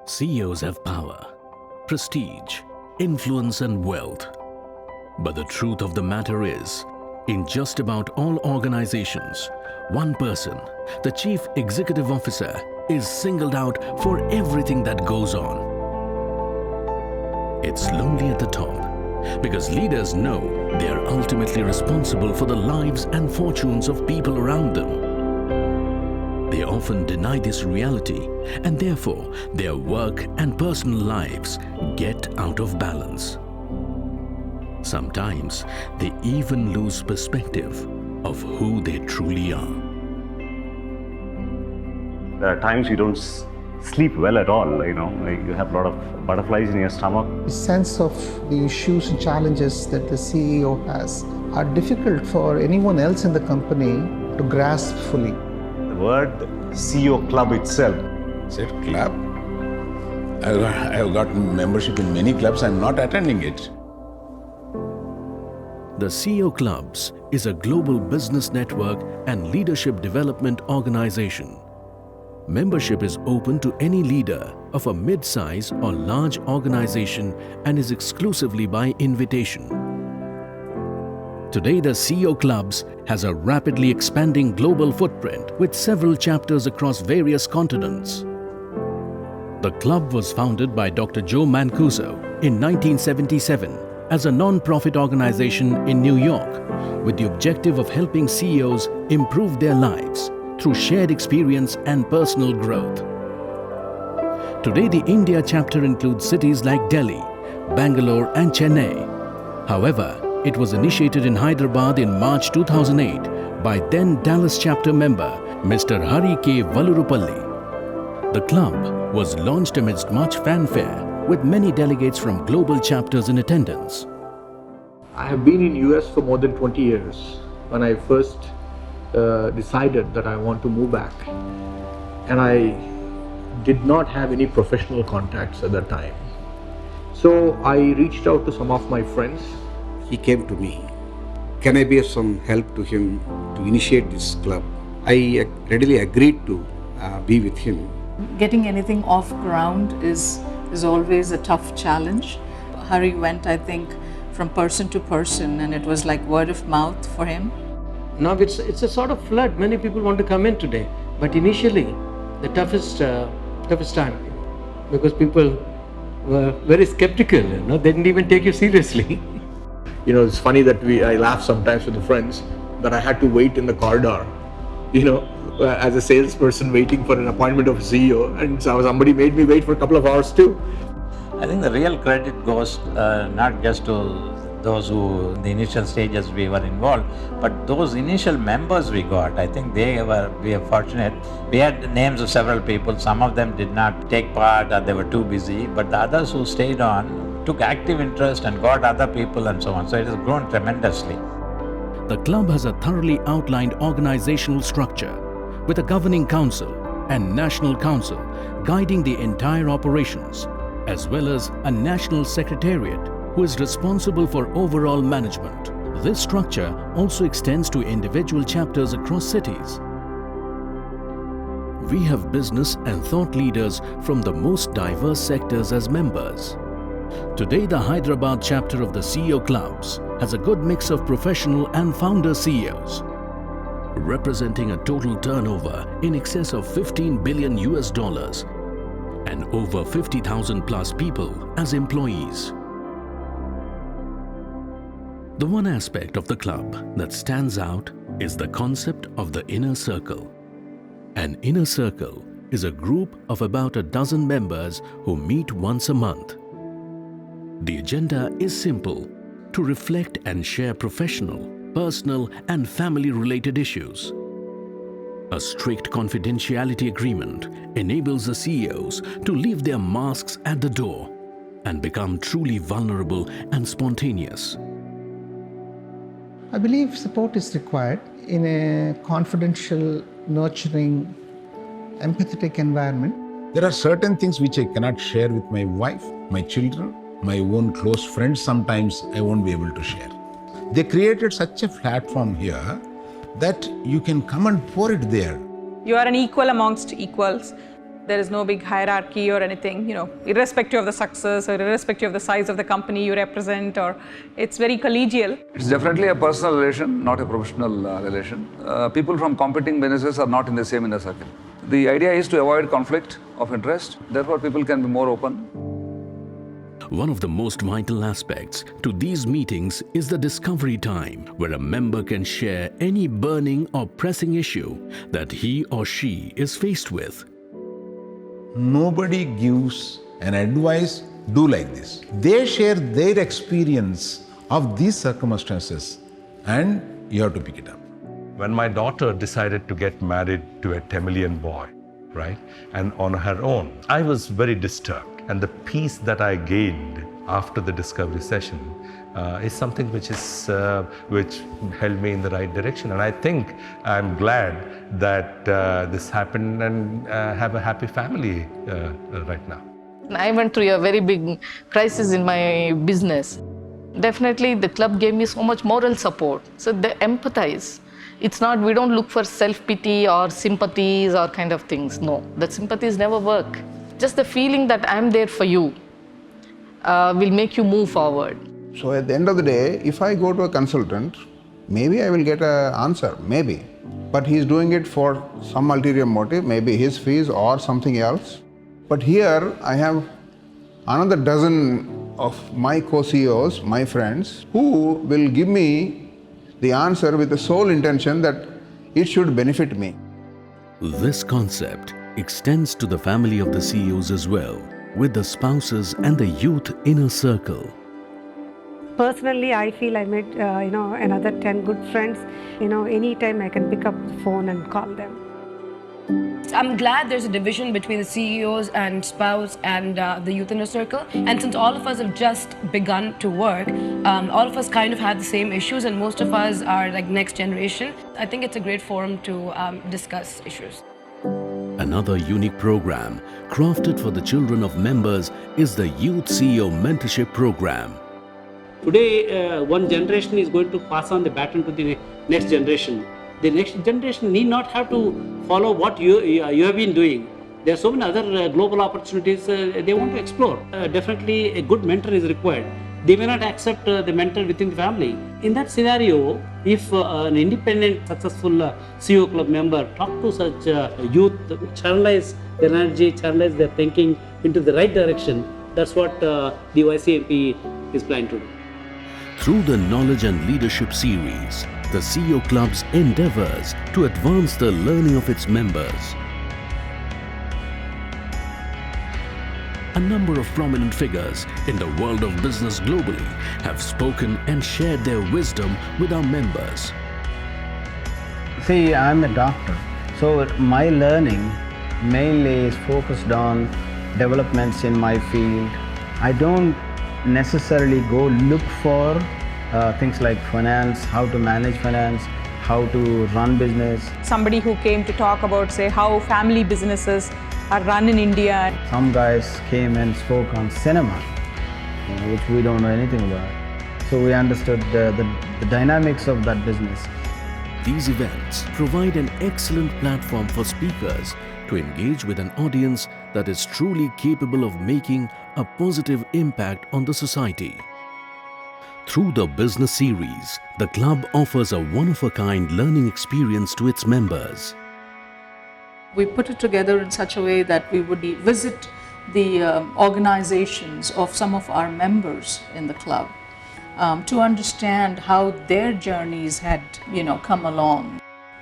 CEOs have power, prestige, influence and wealth. But the truth of the matter is, in just about all organizations, one person, the Chief Executive Officer, is singled out for everything that goes on. It's lonely at the top because leaders know they are ultimately responsible for the lives and fortunes of people around them. They often deny this reality and therefore their work and personal lives get out of balance. Sometimes they even lose perspective of who they truly are. There are times you don't sleep well at all, like you have a lot of butterflies in your stomach. The sense of the issues and challenges that the CEO has are difficult for anyone else in the company to grasp fully. The word CEO club itself. Is it club? I have got membership in many clubs. I'm not attending it. The CEO Clubs is a global business network and leadership development organization. Membership is open to any leader of a mid-size or large organization and is exclusively by invitation. Today, the CEO Clubs has a rapidly expanding global footprint with several chapters across various continents. The club was founded by Dr. Joe Mancuso in 1977 as a non-profit organization in New York with the objective of helping CEOs improve their lives through shared experience and personal growth. Today, the India chapter includes cities like Delhi, Bangalore and Chennai. However, it was initiated in Hyderabad in March 2008 by then Dallas chapter member Mr. Hari K. Valurupalli. The club was launched amidst much fanfare with many delegates from global chapters in attendance. I have been in US for more than 20 years. When I first decided that I want to move back, and I did not have any professional contacts at that time. So I reached out to some of my friends. He came to me. Can I be of some help to him to initiate this club? I readily agreed to be with him. Getting anything off ground is always a tough challenge. Hari went, I think, from person to person, and it was like word of mouth for him. Now it's a sort of flood. Many people want to come in today, but initially the toughest time, because people were very skeptical. They didn't even take you seriously. It's funny that I laugh sometimes with the friends that I had to wait in the corridor, as a salesperson waiting for an appointment of a CEO, and so somebody made me wait for a couple of hours too. I think the real credit goes not just to those who in the initial stages we were involved, but those initial members we got. I think we are fortunate. We had names of several people. Some of them did not take part or they were too busy, but the others who stayed on took active interest and got other people and so on. So it has grown tremendously. The club has a thoroughly outlined organizational structure with a governing council and national council guiding the entire operations, as well as a national secretariat who is responsible for overall management. This structure also extends to individual chapters across cities. We have business and thought leaders from the most diverse sectors as members. Today, the Hyderabad chapter of the CEO Clubs has a good mix of professional and founder CEOs, representing a total turnover in excess of $15 billion and over 50,000 plus people as employees. The one aspect of the club that stands out is the concept of the inner circle. An inner circle is a group of about a dozen members who meet once a month. The agenda is simple: to reflect and share professional, personal and family-related issues. A strict confidentiality agreement enables the CEOs to leave their masks at the door and become truly vulnerable and spontaneous. I believe support is required in a confidential, nurturing, empathetic environment. There are certain things which I cannot share with my wife, my children, my own close friends. Sometimes I won't be able to share. They created such a platform here that you can come and pour it there. You are an equal amongst equals. There is no big hierarchy or anything, irrespective of the success or irrespective of the size of the company you represent, or it's very collegial. It's definitely a personal relation, not a professional relation. People from competing businesses are not in the same inner circle. The idea is to avoid conflict of interest, therefore people can be more open. One of the most vital aspects to these meetings is the discovery time, where a member can share any burning or pressing issue that he or she is faced with. Nobody gives an advice, do like this. They share their experience of these circumstances and you have to pick it up. When my daughter decided to get married to a Tamilian boy, right, and on her own, I was very disturbed. And the peace that I gained after the discovery session is something which held me in the right direction. And I think I'm glad that this happened and have a happy family right now. I went through a very big crisis in my business. Definitely the club gave me so much moral support. So they empathize. It's not, we don't look for self-pity or sympathies or kind of things. No, that sympathies never work. Just the feeling that I'm there for you will make you move forward. So at the end of the day, if I go to a consultant, maybe I will get an answer, maybe. But he's doing it for some ulterior motive, maybe his fees or something else. But here I have another dozen of my co-CEOs, my friends, who will give me the answer with the sole intention that it should benefit me. This concept extends to the family of the CEOs as well, with the spouses and the youth inner circle. Personally, I feel I met another 10 good friends. Anytime I can pick up the phone and call them. I'm glad there's a division between the CEOs and spouse and the youth inner circle. And since all of us have just begun to work, all of us kind of have the same issues, and most of us are like next generation. I think it's a great forum to discuss issues. Another unique program crafted for the children of members is the Youth CEO Mentorship Program. Today, one generation is going to pass on the baton to the next generation. The next generation need not have to follow what you have been doing. There are so many other global opportunities they want to explore. Definitely a good mentor is required. They may not accept the mentor within the family. In that scenario, if an independent, successful CEO club member talk to such youth, channelize their energy, channelize their thinking into the right direction, that's what the YCMP is planning to do. Through the Knowledge and Leadership series, the CEO Club's endeavors to advance the learning of its members. A number of prominent figures in the world of business globally have spoken and shared their wisdom with our members. See, I'm a doctor, so my learning mainly is focused on developments in my field. I don't necessarily go look for things like finance, how to manage finance, how to run business. Somebody who came to talk about, say, how family businesses are run in India. Some guys came and spoke on cinema, which we don't know anything about. So we understood the dynamics of that business. These events provide an excellent platform for speakers to engage with an audience that is truly capable of making a positive impact on the society. Through the business series, the club offers a one-of-a-kind learning experience to its members. We put it together in such a way that we would visit the organizations of some of our members in the club to understand how their journeys had, come along.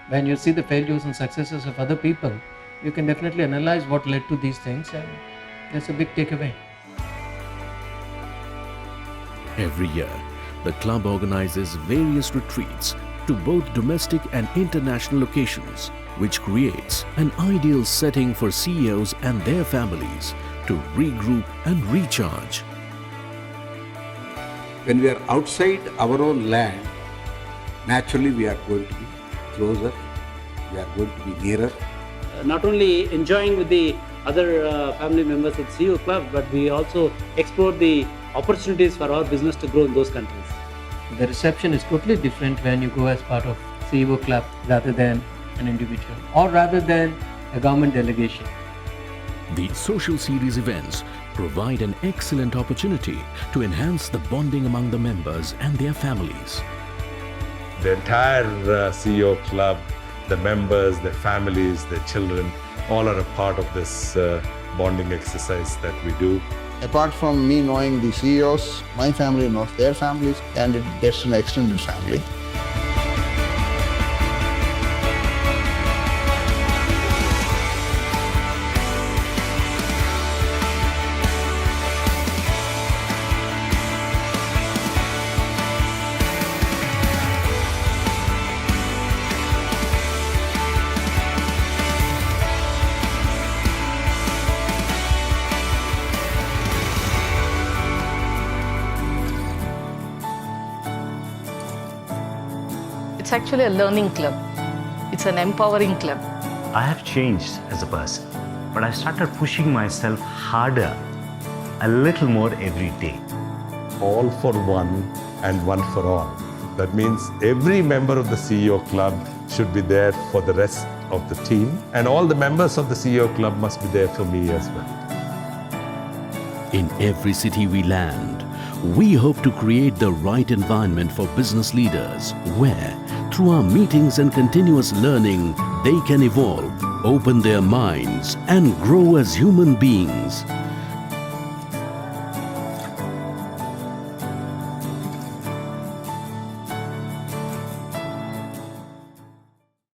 When you see the failures and successes of other people, you can definitely analyze what led to these things, and that's a big takeaway. Every year, the club organizes various retreats to both domestic and international locations, which creates an ideal setting for CEOs and their families to regroup and recharge. When we are outside our own land, naturally we are going to be closer, we are going to be nearer. Not only enjoying with the other family members at CEO Club, but we also explore the opportunities for our business to grow in those countries. The reception is totally different when you go as part of CEO Club rather than an individual, or rather than a government delegation. The social series events provide an excellent opportunity to enhance the bonding among the members and their families. The entire CEO club, the members, their families, their children, all are a part of this bonding exercise that we do. Apart from me knowing the CEOs, my family knows their families, and it gets an extended family. It's actually a learning club. It's an empowering club. I have changed as a person, but I started pushing myself harder, a little more every day. All for one and one for all. That means every member of the CEO club should be there for the rest of the team, and all the members of the CEO club must be there for me as well. In every city we land, we hope to create the right environment for business leaders where, through our meetings and continuous learning, they can evolve, open their minds, and grow as human beings